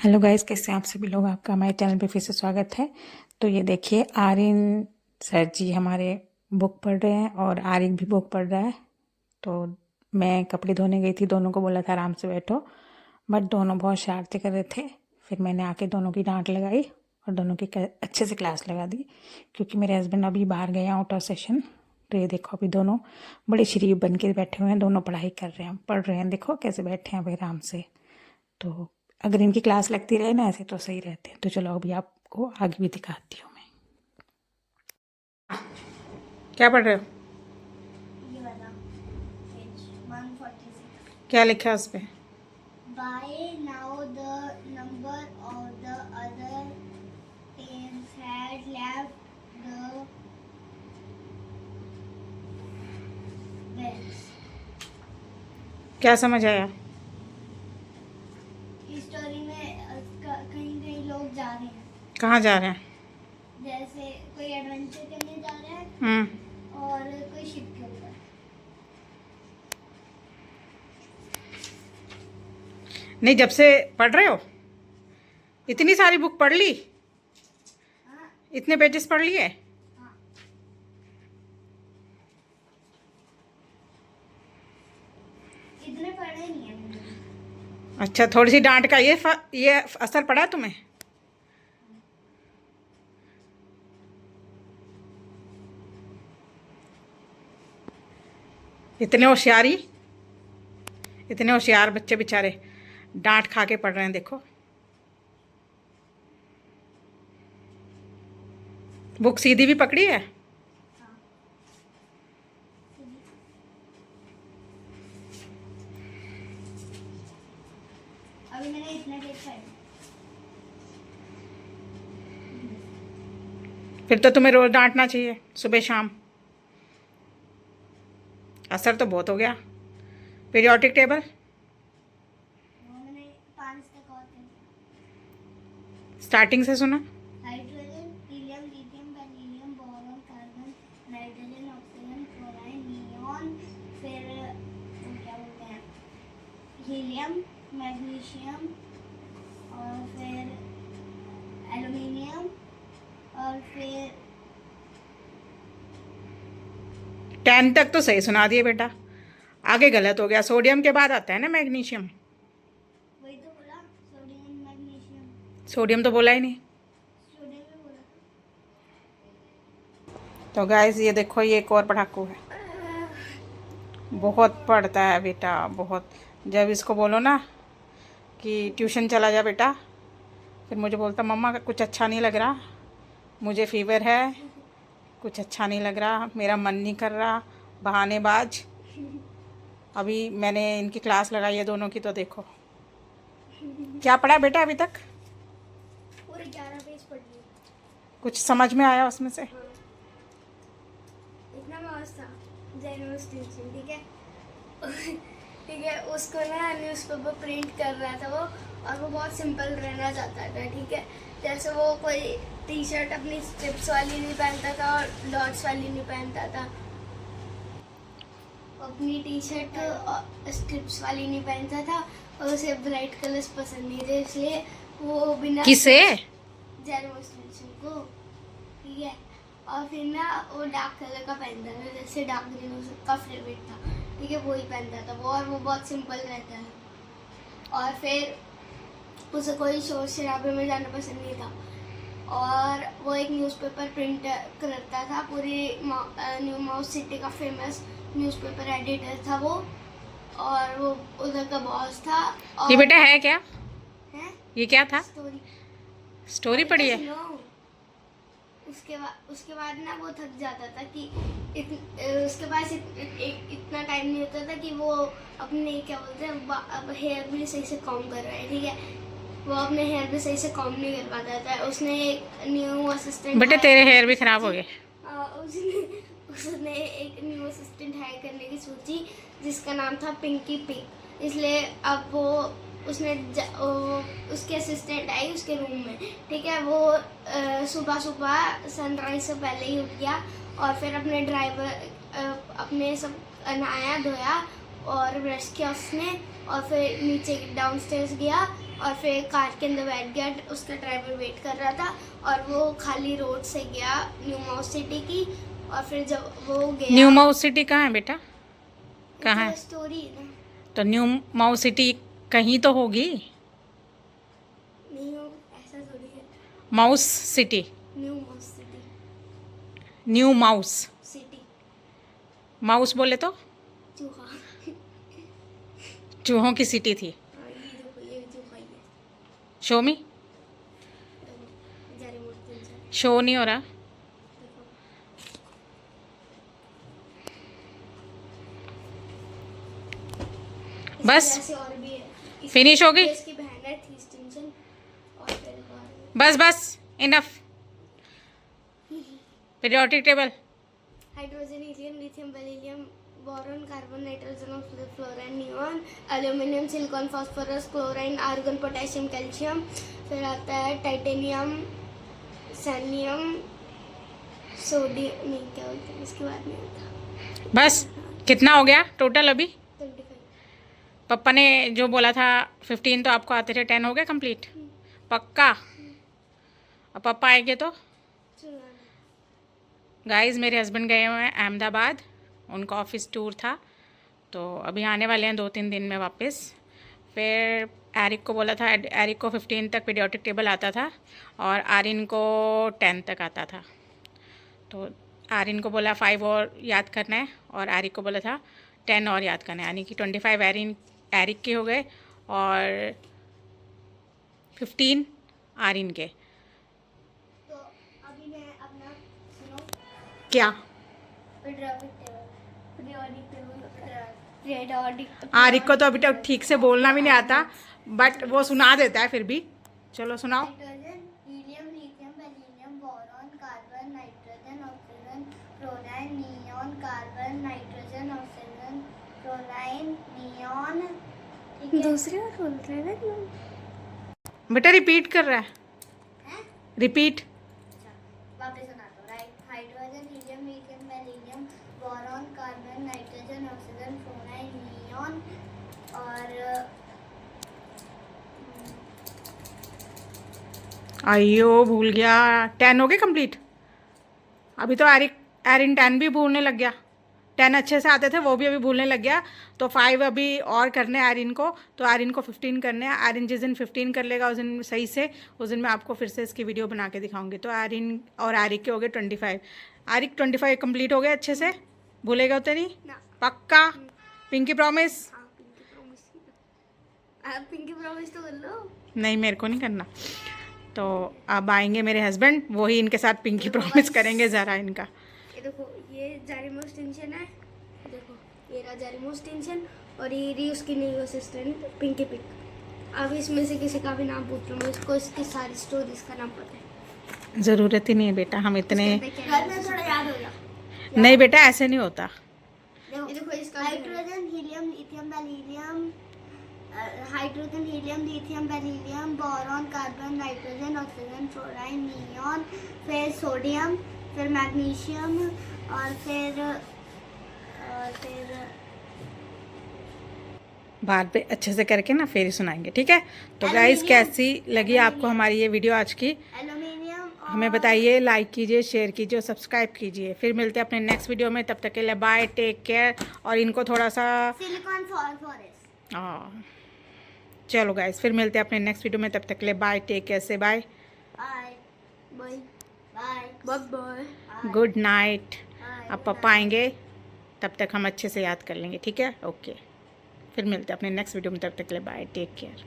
Hello guys, कैसे हैं आप सभी लोग। आपका हमारे चैनल पे फिर से स्वागत है। तो ये देखिए, आर्यन सर जी हमारे बुक पढ़ रहे हैं और आर्यन भी बुक पढ़ रहा है। तो मैं कपड़े धोने गई थी, दोनों को बोला था आराम से बैठो, बट दोनों बहुत शरारती कर रहे थे। फिर मैंने आके दोनों की डांट लगाई और दोनों की अच्छे से क्लास लगा दी, क्योंकि मेरे हस्बैंड अभी बाहर गए हैं आउट ऑफ सेशन। तो ये देखो, अभी दोनों बड़े शरीफ बन के बैठे हुए हैं, दोनों पढ़ाई कर रहे हैं, पढ़ रहे हैं। देखो कैसे बैठे हैं अभी आराम से। तो अगर इनकी क्लास लगती रहे ना ऐसे तो सही रहते हैं। तो चलो अभी आपको आगे भी दिखाती हूँ मैं। क्या पढ़ रहे हो? ये वाला पेज 146। क्या लिखा है उस पे? By now the number of the other teams had left the bench. क्या समझ आया? इस स्टोरी में कहीं कहीं लोग जा रहे हैं, कहाँ जा रहे हैं? जैसे कोई एडवेंचर करने जा रहे हैं और कोई शिप के ऊपर। नहीं, जब से पढ़ रहे हो इतनी सारी बुक पढ़ ली? हाँ इतने पेजेस पढ़ लिए? हाँ, इतने पढ़े नहीं है मैंने। अच्छा, थोड़ी सी डांट का ये असर पड़ा तुम्हें? इतने होशियार बच्चे बेचारे डांट खा के पढ़ रहे हैं। देखो, बुक सीधी भी पकड़ी है। अभी मैंने इतना पेज पढ़ा। फिर तो तुम्हें रोज डांटना चाहिए, सुबह शाम। असर तो बहुत हो गया। पीरियोडिक टेबल वो मैंने 5 तक और थे। स्टार्टिंग से सुना। Hydrogen, helium, lithium, beryllium, boron, carbon, nitrogen, oxygen, fluorine, neon, फिर वो क्या बोलते हैं, हीलियम, मैग्नीशियम, और फिर एल्युमिनियम, और फिर 10 तक तो सही सुना दिए बेटा, आगे गलत हो गया। सोडियम के बाद आता है ना मैग्नीशियम। वही तो बोला, सोडियम, मैग्नीशियम। सोडियम तो बोला ही नहीं। सोडियम भी बोला तो गाइस ये देखो, ये एक और पढ़ाकू है, बहुत पढ़ता है बेटा, बहुत। जब इसको बोलो ना कि ट्यूशन चला जा बेटा, फिर मुझे बोलता मम्मा कुछ अच्छा नहीं लग रहा, मुझे फीवर है, कुछ अच्छा नहीं लग रहा, मेरा मन नहीं कर रहा, बहानेबाज। अभी मैंने इनकी क्लास लगाई है दोनों की, तो देखो क्या पढ़ा बेटा अभी तक। पूरे 11 पेज पढ़ लिए। कुछ समझ में आया उसमें से? इतना मस्त था जेनोस टीचिंग, ठीक है। ठीक है, उसको ना न्यूज़पेपर प्रिंट कर रहा था वो, और वो बहुत सिंपल रहना चाहता था, ठीक है। जैसे वो कोई टी शर्ट अपनी स्ट्रिप्स वाली नहीं पहनता था और डॉट्स वाली नहीं पहनता था। अपनी टी शर्ट स्ट्रिप्स वाली नहीं पहनता था और उसे ब्राइट कलर्स पसंद नहीं थे, इसलिए वो बिना किसे? जेनोस टीचिंग को, ठीक है। और फिर ना वो डार्क कलर का पहनता था, जैसे डार्क ग्रीन उसका फेवरेट था, ठीक है, वो ही पहनता था वो, और वो बहुत सिंपल रहता है। और फिर उसे कोई शोर शराबे में जाना पसंद नहीं था, और वो एक न्यूज़पेपर प्रिंट करता था, पूरी न्यू माउस सिटी का फेमस न्यूज़पेपर एडिटर था वो, और वो उधर का बॉस था। और ये बेटा है क्या? है ये क्या था? स्टोरी पढ़ी है? उसके बाद ना वो थक जाता था कि उसके पास इतना टाइम नहीं होता था कि वो अपने क्या बोलते हैं, अब हेयर भी सही से कॉम्ब कर रहा है, ठीक है। वो अपने हेयर भी सही से कॉम्ब नहीं कर पाता था। उसने एक न्यू असिस्टेंट, बेटे तेरे हेयर भी खराब हो गए। उसने एक न्यू असिस्टेंट हायर करने की सोची, जिसका नाम था पिंकी पिंक। इसलिए अब वो उसके असिस्टेंट आई उसके रूम में, ठीक है। वो सुबह सुबह सनराइज से पहले ही उठ गया, और फिर अपने सब नहाया धोया और ब्रश किया उसने, और फिर नीचे डाउनस्टेयर्स गया और फिर कार के अंदर बैठ गया, उसका ड्राइवर वेट कर रहा था और वो खाली रोड से गया न्यू माउस सिटी की। और फिर जब वो गया, न्यू माउस सिटी कहाँ है बेटा, कहाँ है? स्टोरी है ना। तो न्यू माउस सिटी कहीं तो होगी। नहीं हो, ऐसा थोड़ी है। Mouse city, new mouse city, new mouse, city mouse बोले तो चूहा। चूहों की सिटी थी। हाँ, ये देखो, ये चूहा ही है। शो मी, देखो, जा रिमोट से, शो नहीं हो रहा। देखो। इसकी बस वजह से और भी है। फिनिश हो गई? ये इसकी बहन है थी स्टिंसन, और फिर बस बस enough. Periodic table, hydrogen, helium, lithium, beryllium, boron, carbon, nitrogen, fluorine, neon, aluminium, silicon, phosphorus, chlorine, argon, potassium, calcium. फिर आता है टाइटेनियम, सैनियम, सोडियम, नहीं क्या बोलते हैं इसके बाद में आता। बस कितना हो गया टोटल अभी? 25। पापा ने जो बोला था 15 तो आपको आते थे, 10 हो गया कंप्लीट पक्का? अब पापा आएंगे तो? गाइस मेरे हस्बैंड गए हुए हैं अहमदाबाद, उनका ऑफिस टूर था, तो अभी आने वाले हैं 2-3 दिन में वापस। फिर एरिक को बोला था, एरिक को 15 तक पीरियोडिक टेबल आता था और आरिन को 10 तक आता था। तो आरिन को बोला 5 और याद करना है और एरिक को बोला था 10 और याद करना है, यानी कि 25 एरिक के हो गए और 15 आरिन के। तो अभी मैं अपना सुनो, क्या? आरिक को तो अभी तक ठीक से बोलना भी नहीं आता, बट वो सुना देता है फिर भी। चलो सुनाओ। Hydrogen, helium, lithium, beryllium, boron, carbon, nitrogen, oxygen, fluorine, neon, carbon, nitrogen, oxygen, fluorine, neon. दूसरी बार बोल रहे हैं ना, बेटा रिपीट कर रहा है, रिपीट। वापस सुनाता हूँ। Hydrogen, helium, lithium, beryllium, boron, carbon, nitrogen, oxygen, fluorine, neon और आइयो भूल गया। 10 हो गए कंप्लीट। अभी तो एरिन 10 भी भूलने लग गया, 10 अच्छे से आते थे वो भी अभी भूलने लग गया। तो 5 अभी और करने हैं एरिन को, तो एरिन को 15 करने हैं। एरिन जिस दिन 15 कर लेगा उस दिन सही से, उस दिन मैं आपको फिर से इसकी वीडियो बना के दिखाऊंगी। तो एरिन और आरिक के हो गए 25। आरिक 25 कंप्लीट हो गए अच्छे से, भूलेगा तो नहीं पक्का? Pinky promise? पिंकी प्रॉमिस तो कर लो। नहीं मेरे को नहीं करना। तो अब आएंगे मेरे हस्बैंड, वही इनके साथ पिंकी प्रॉमिस करेंगे ज़रा इनका। ये देखो, ये जारिमोस टेंशन है, देखो ये रहा जारिमोस टेंशन और ये रही उसकी नई असिस्टेंट पिंकी पिक। अब इसमें से किसी का भी नाम पूछ लो, मुझको इसकी सारी स्टोरीज का नाम पता है। ज़रूरत ही नहीं है बेटा, हम इतने घर में थोड़ा याद होगा। नहीं बेटा ऐसे नहीं होता। देखो इसका hydrogen, helium, lithium, beryllium, hydrogen, helium, lithium, beryllium, boron, carbon, nitrogen, oxygen, fluorine, neon, फिर सोडियम, फिर मैग्नीशियम और फिर बाद पे अच्छे से करके ना फिर ही सुनाएंगे, ठीक है? तो गाइस कैसी लगी आपको हमारी ये वीडियो आज की? एल्यूमिनियम, हमें बताइए, लाइक कीजिए, शेयर कीजिए, सब्सक्राइब कीजिए। फिर मिलते हैं अपने नेक्स्ट वीडियो में, तब तक के लिए बाय, टेक केयर। और इनको थोड़ा सा सिलिकॉन फॉस्फोरस। चलो गाइस फिर मिलते हैं अपने नेक्स्ट वीडियो में, तब तक के लिए बाय, टेक केयर से bye bye bye bye bye. Good night. अब पापा आएंगे तब तक हम अच्छे से याद कर लेंगे, ठीक है? ओके, फिर मिलते हैं अपने नेक्स्ट वीडियो में, तब तक के लिए बाय, टेक केयर।